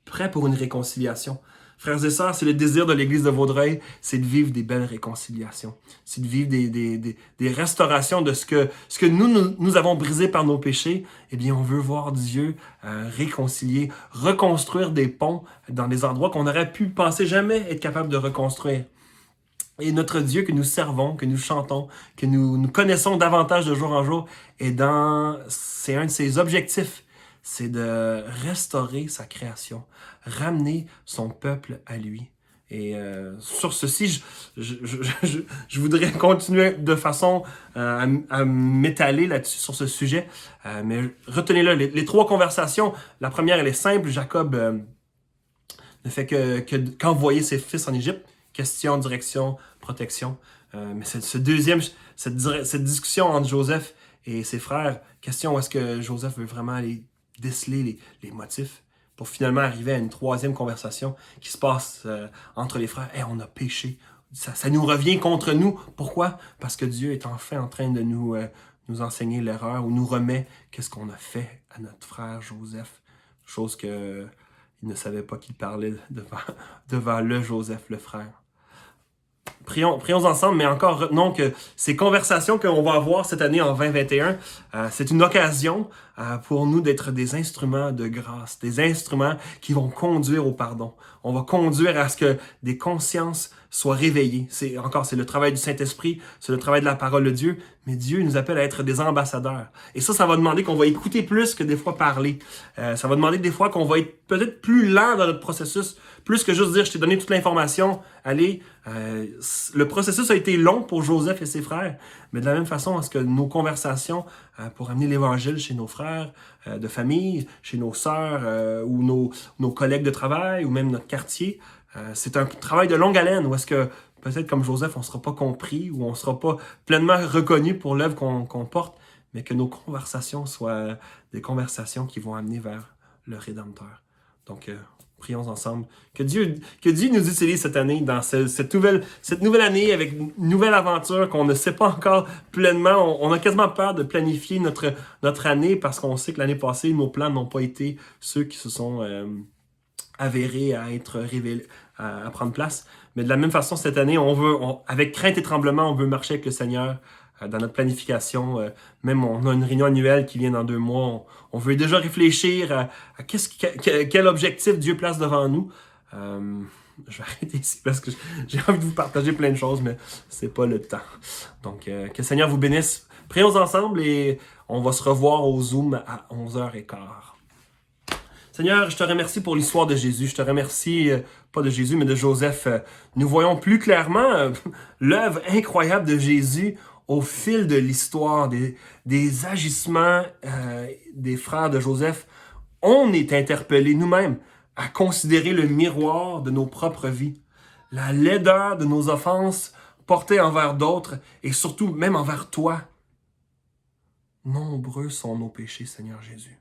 prêt pour une réconciliation. Frères et sœurs, c'est le désir de l'Église de Vaudreuil, c'est de vivre des belles réconciliations. C'est de vivre des restaurations de ce que nous avons brisé par nos péchés. Eh bien, on veut voir Dieu réconcilier, reconstruire des ponts dans des endroits qu'on aurait pu penser jamais être capable de reconstruire. Et notre Dieu que nous servons, que nous chantons, que nous connaissons davantage de jour en jour, c'est un de ses objectifs. C'est de restaurer sa création, ramener son peuple à lui. Et sur ceci, je voudrais continuer de façon à m'étaler là-dessus, sur ce sujet. Mais retenez-le, les 3 conversations, la première, elle est simple. Jacob ne fait qu'envoyer ses fils en Égypte. Question, direction, protection. Mais cette discussion entre Joseph et ses frères, question, est-ce que Joseph veut vraiment aller déceler les motifs pour finalement arriver à une 3e conversation qui se passe entre les frères. Hey, on a péché. Ça nous revient contre nous. Pourquoi? Parce que Dieu est enfin en train de nous enseigner l'erreur ou nous remet qu'est-ce qu'on a fait à notre frère Joseph. Chose qu'il ne savait pas qu'il parlait devant le Joseph, le frère. Prions ensemble, mais encore retenons que ces conversations qu'on va avoir cette année en 2021, c'est une occasion pour nous d'être des instruments de grâce, des instruments qui vont conduire au pardon. On va conduire à ce que des consciences soient réveillées. C'est le travail du Saint-Esprit, c'est le travail de la parole de Dieu, mais Dieu nous appelle à être des ambassadeurs. Et ça va demander qu'on va écouter plus que des fois parler. Ça va demander des fois qu'on va être peut-être plus lent dans notre processus, plus que juste dire « je t'ai donné toute l'information, allez ». Le processus a été long pour Joseph et ses frères, mais de la même façon, est-ce que nos conversations pour amener l'Évangile chez nos frères de famille, chez nos sœurs ou nos collègues de travail ou même notre quartier, c'est un travail de longue haleine ou est-ce que peut-être comme Joseph, on ne sera pas compris ou on ne sera pas pleinement reconnu pour l'œuvre qu'on porte, mais que nos conversations soient des conversations qui vont amener vers le Rédempteur. Donc, prions ensemble. Que Dieu nous utilise cette année dans cette nouvelle année avec une nouvelle aventure qu'on ne sait pas encore pleinement. On a quasiment peur de planifier notre année parce qu'on sait que l'année passée, nos plans n'ont pas été ceux qui se sont avérés à être révélés, à prendre place. Mais de la même façon, cette année, avec crainte et tremblement, on veut marcher avec le Seigneur dans notre planification. Même on a une réunion annuelle qui vient dans 2 mois. On veut déjà réfléchir à quel objectif Dieu place devant nous. Je vais arrêter ici parce que j'ai envie de vous partager plein de choses, mais c'est pas le temps. Donc, que le Seigneur vous bénisse. Prions ensemble et on va se revoir au Zoom à 11h15. Seigneur, je te remercie pour l'histoire de Jésus. Je te remercie, pas de Jésus, mais de Joseph. Nous voyons plus clairement l'œuvre incroyable de Jésus au fil de l'histoire, des agissements des frères de Joseph. On est interpellés nous-mêmes à considérer le miroir de nos propres vies, la laideur de nos offenses portées envers d'autres et surtout même envers toi. Nombreux sont nos péchés, Seigneur Jésus.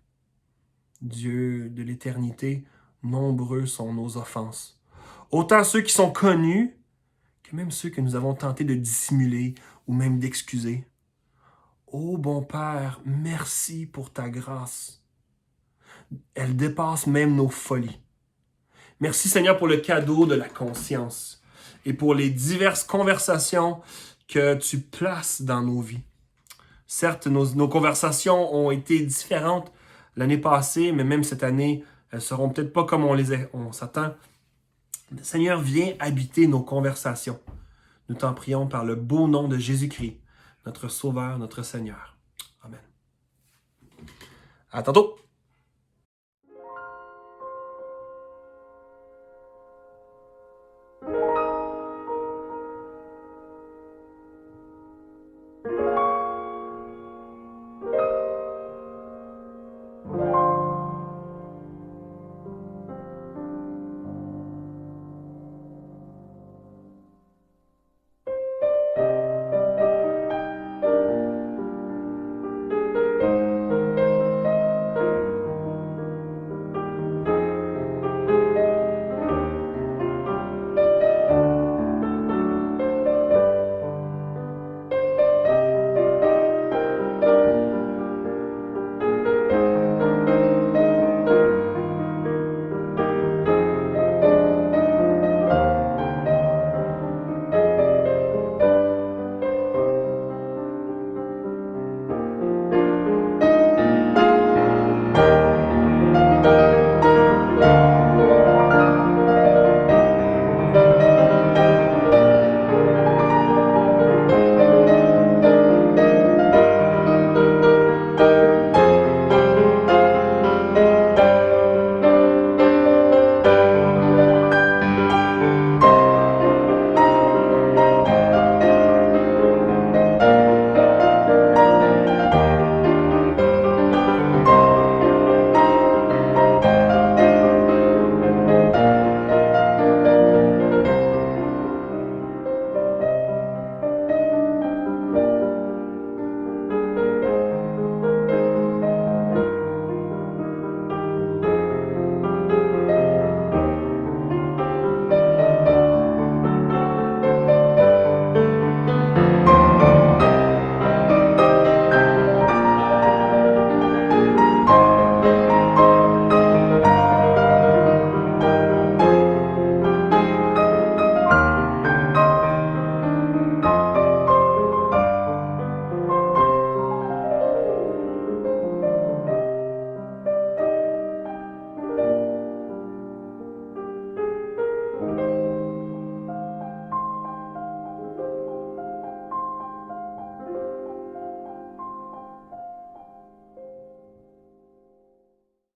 Dieu de l'éternité, nombreux sont nos offenses. Autant ceux qui sont connus que même ceux que nous avons tenté de dissimuler ou même d'excuser. Ô bon Père, merci pour ta grâce. Elle dépasse même nos folies. Merci Seigneur pour le cadeau de la conscience et pour les diverses conversations que tu places dans nos vies. Certes, nos conversations ont été différentes l'année passée, mais même cette année, elles seront peut-être pas comme on s'attend. Seigneur, viens habiter nos conversations. Nous t'en prions par le beau nom de Jésus-Christ, notre Sauveur, notre Seigneur. À tantôt!